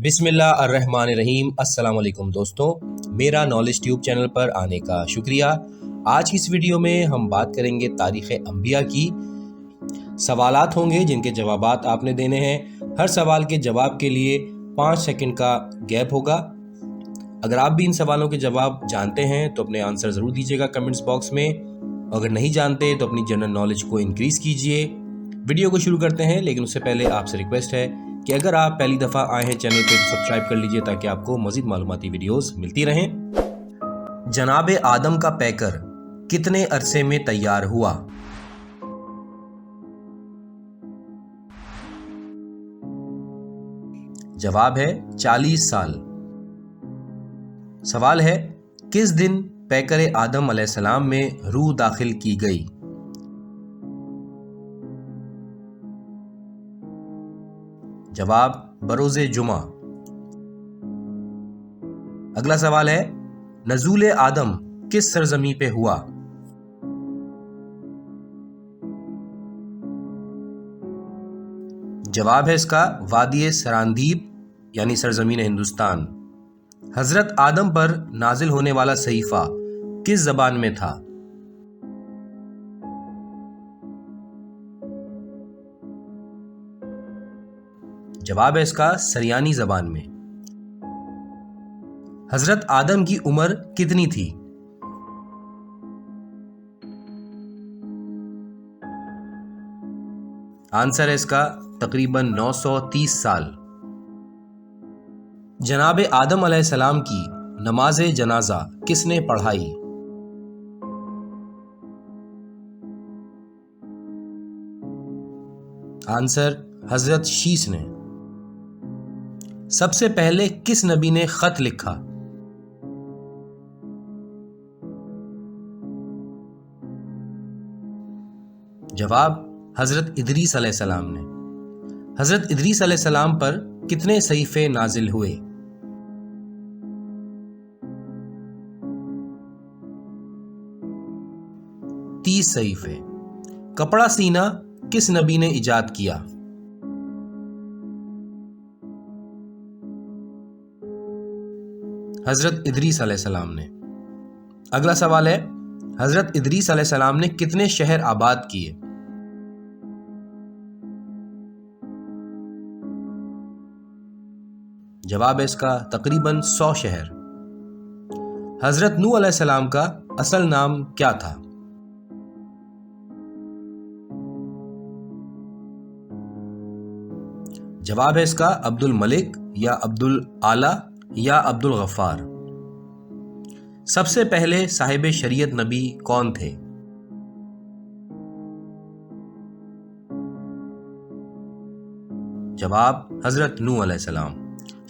بسم اللہ الرحمن الرحیم۔ السلام علیکم دوستوں، میرا نالج ٹیوب چینل پر آنے کا شکریہ۔ آج کی اس ویڈیو میں ہم بات کریں گے تاریخ انبیاء کی۔ سوالات ہوں گے جن کے جوابات آپ نے دینے ہیں۔ ہر سوال کے جواب کے لیے 5 سیکنڈ کا گیپ ہوگا۔ اگر آپ بھی ان سوالوں کے جواب جانتے ہیں تو اپنے آنسر ضرور دیجیے گا کمنٹس باکس میں۔ اگر نہیں جانتے تو اپنی جنرل نالج کو انکریز کیجیے۔ ویڈیو کو شروع کرتے ہیں، لیکن اس سے پہلے آپ سے ریکویسٹ ہے کہ اگر آپ پہلی دفعہ آئے ہیں چینل پہ تو سبسکرائب کر لیجئے تاکہ آپ کو مزید معلوماتی ویڈیوز ملتی رہیں۔ جناب آدم کا پیکر کتنے عرصے میں تیار ہوا؟ جواب ہے 40 سال۔ سوال ہے کس دن پیکر آدم علیہ السلام میں روح داخل کی گئی؟ جواب بروز جمعہ۔ اگلا سوال ہے نزول آدم کس سرزمین پہ ہوا؟ جواب ہے اس کا وادی سراندیپ یعنی سرزمین ہندوستان۔ حضرت آدم پر نازل ہونے والا صحیفہ کس زبان میں تھا؟ جواب ہے اس کا سریانی زبان میں۔ حضرت آدم کی عمر کتنی تھی؟ آنسر ہے اس کا تقریباً 930 سال۔ جناب آدم علیہ السلام کی نماز جنازہ کس نے پڑھائی؟ آنسر حضرت شیش نے۔ سب سے پہلے کس نبی نے خط لکھا؟ جواب حضرت ادریس علیہ السلام نے۔ حضرت ادریس علیہ السلام پر کتنے صحیفے نازل ہوئے؟ تیس صحیفے۔ کپڑا سینا کس نبی نے ایجاد کیا؟ حضرت ادریس علیہ السلام نے۔ اگلا سوال ہے حضرت ادریس علیہ السلام نے کتنے شہر آباد کیے؟ جواب ہے اس کا تقریباً 100 شہر۔ حضرت نوح علیہ السلام کا اصل نام کیا تھا؟ جواب ہے اس کا عبد الملک یا عبد العلی یا عبد الغفار۔ سب سے پہلے صاحب شریعت نبی کون تھے؟ جواب حضرت نوح علیہ السلام۔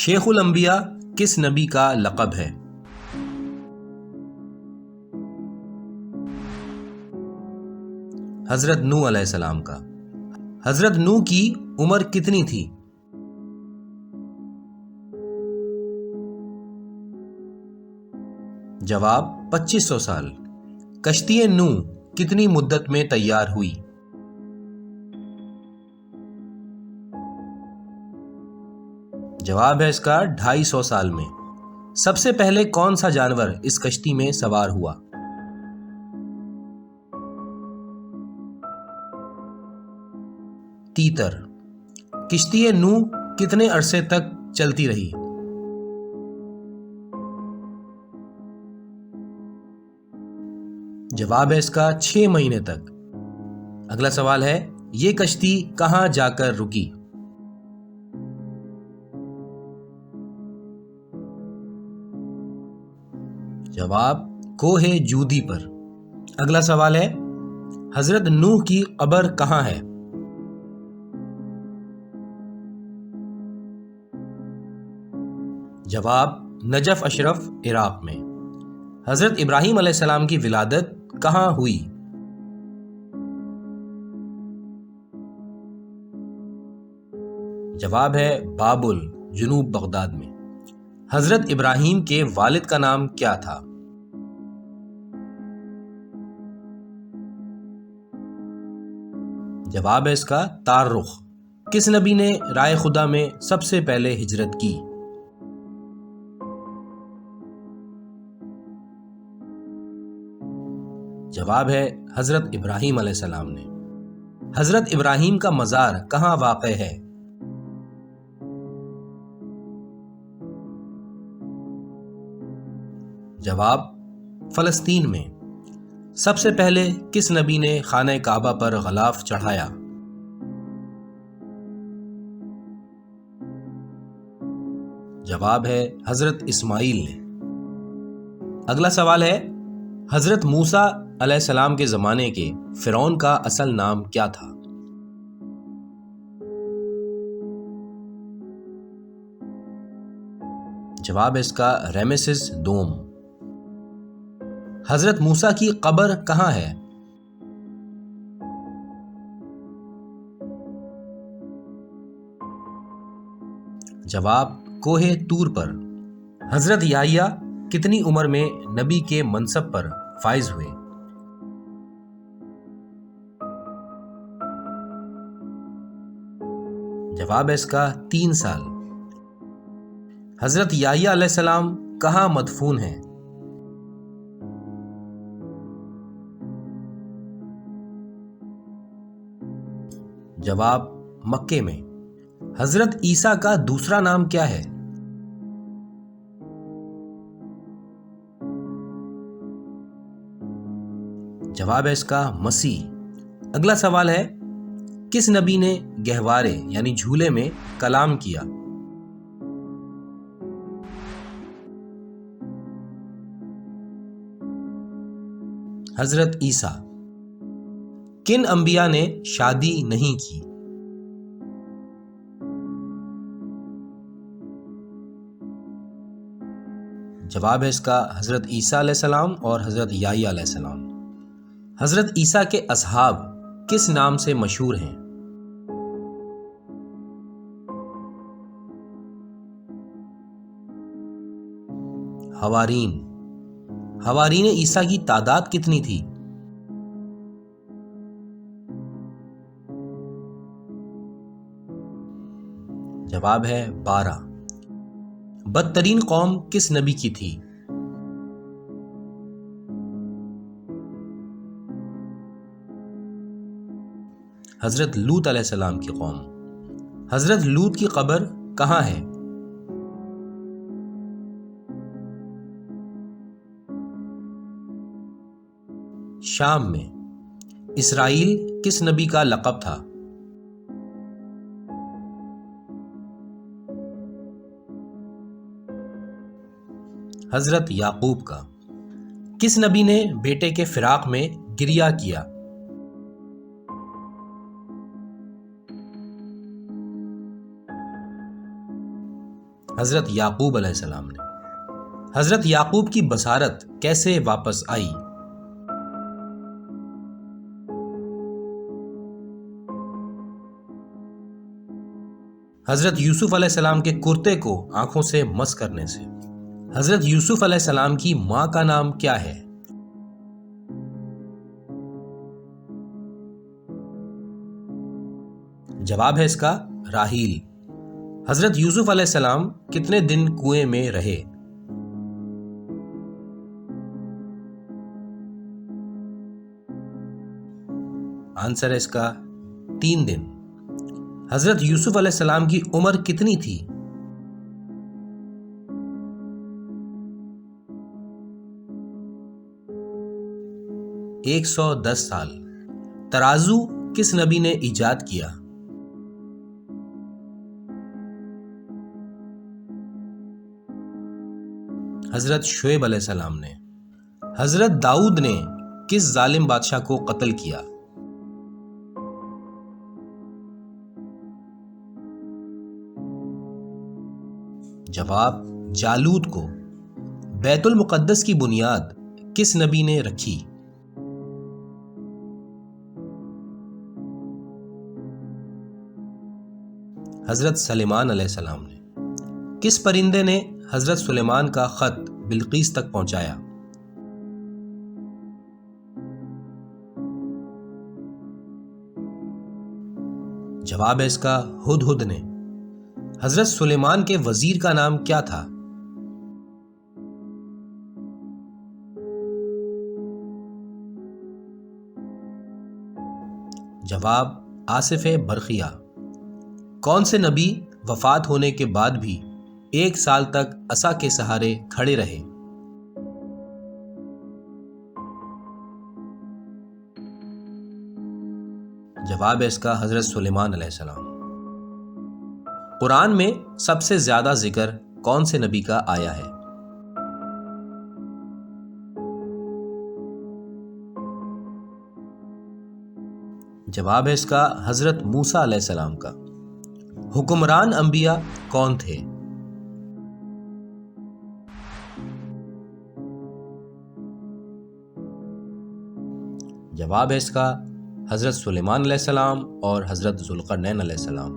شیخ الانبیاء کس نبی کا لقب ہے؟ حضرت نوح علیہ السلام کا۔ حضرت نوح کی عمر کتنی تھی؟ جواب 2500 سال۔ کشتی نوح کتنی مدت میں تیار ہوئی؟ جواب ہے اس کا 250 سال میں۔ سب سے پہلے کون سا جانور اس کشتی میں سوار ہوا؟ تیتر۔ کشتی نوح کتنے عرصے تک چلتی رہی؟ جواب ہے اس کا 6 مہینے تک۔ اگلا سوال ہے یہ کشتی کہاں جا کر رکی؟ جواب کوہ جودی پر۔ اگلا سوال ہے حضرت نوح کی قبر کہاں ہے؟ جواب نجف اشرف عراق میں۔ حضرت ابراہیم علیہ السلام کی ولادت کہاں ہوئی؟ جواب ہے بابل جنوب بغداد میں۔ حضرت ابراہیم کے والد کا نام کیا تھا؟ جواب ہے اس کا تارخ۔ کس نبی نے رائے خدا میں سب سے پہلے ہجرت کی؟ جواب ہے حضرت ابراہیم علیہ السلام نے۔ حضرت ابراہیم کا مزار کہاں واقع ہے؟ جواب فلسطین میں۔ سب سے پہلے کس نبی نے خانہ کعبہ پر غلاف چڑھایا؟ جواب ہے حضرت اسماعیل نے۔ اگلا سوال ہے، حضرت موسیٰ علیہ السلام کے زمانے کے فرعون کا اصل نام کیا تھا؟ جواب ہے اس کا ریمیسس دوم۔ حضرت موسیٰ کی قبر کہاں ہے؟ جواب کوہ طور پر۔ حضرت یحییٰ کتنی عمر میں نبی کے منصب پر فائز ہوئے؟ جواب ہے اس کا 3 سال۔ حضرت یحییٰ علیہ السلام کہاں مدفون ہیں؟ جواب مکے میں۔ حضرت عیسیٰ کا دوسرا نام کیا ہے؟ جواب ہے اس کا مسیح۔ اگلا سوال ہے، کس نبی نے گہوارے یعنی جھولے میں کلام کیا؟ حضرت عیسیٰ۔ کن انبیاء نے شادی نہیں کی؟ جواب ہے اس کا حضرت عیسیٰ علیہ السلام اور حضرت یحییٰ علیہ السلام۔ حضرت عیسیٰ کے اصحاب کس نام سے مشہور ہیں؟ حوارین۔ حوارین عیسیٰ کی تعداد کتنی تھی؟ جواب ہے 12۔ بدترین قوم کس نبی کی تھی؟ حضرت لوط علیہ السلام کی قوم۔ حضرت لوط کی قبر کہاں ہے؟ شام میں۔ اسرائیل کس نبی کا لقب تھا؟ حضرت یعقوب کا۔ کس نبی نے بیٹے کے فراق میں گریہ کیا؟ حضرت یعقوب علیہ السلام نے۔ حضرت یعقوب کی بصارت کیسے واپس آئی؟ حضرت یوسف علیہ السلام کے کرتے کو آنکھوں سے مس کرنے سے۔ حضرت یوسف علیہ السلام کی ماں کا نام کیا ہے؟ جواب ہے اس کا راحیل۔ حضرت یوسف علیہ السلام کتنے دن کنویں میں رہے؟ آنسر ہے اس کا 3 دن۔ حضرت یوسف علیہ السلام کی عمر کتنی تھی؟ 110 سال۔ ترازو کس نبی نے ایجاد کیا؟ حضرت شعیب علیہ السلام نے۔ حضرت داؤد نے کس ظالم بادشاہ کو قتل کیا؟ جواب جالوت کو۔ بیت المقدس کی بنیاد کس نبی نے رکھی؟ حضرت سلیمان علیہ السلام نے۔ کس پرندے نے حضرت سلیمان کا خط بلقیس تک پہنچایا؟ جواب ہے اس کا ہدہد نے۔ حضرت سلیمان کے وزیر کا نام کیا تھا؟ جواب آصف برقیہ۔ کون سے نبی وفات ہونے کے بعد بھی 1 سال تک عصا کے سہارے کھڑے رہے؟ جواب ہے اس کا حضرت سلیمان علیہ السلام۔ قرآن میں سب سے زیادہ ذکر کون سے نبی کا آیا ہے؟ جواب ہے اس کا حضرت موسیٰ علیہ السلام کا۔ حکمران انبیاء کون تھے؟ جواب ہے اس کا حضرت سلیمان علیہ السلام اور حضرت ذوالقرنین علیہ السلام،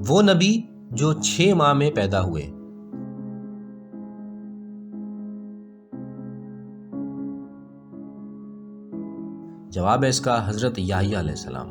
وہ نبی جو 6 ماہ میں پیدا ہوئے۔ جواب ہے اس کا حضرت یحییٰ علیہ السلام۔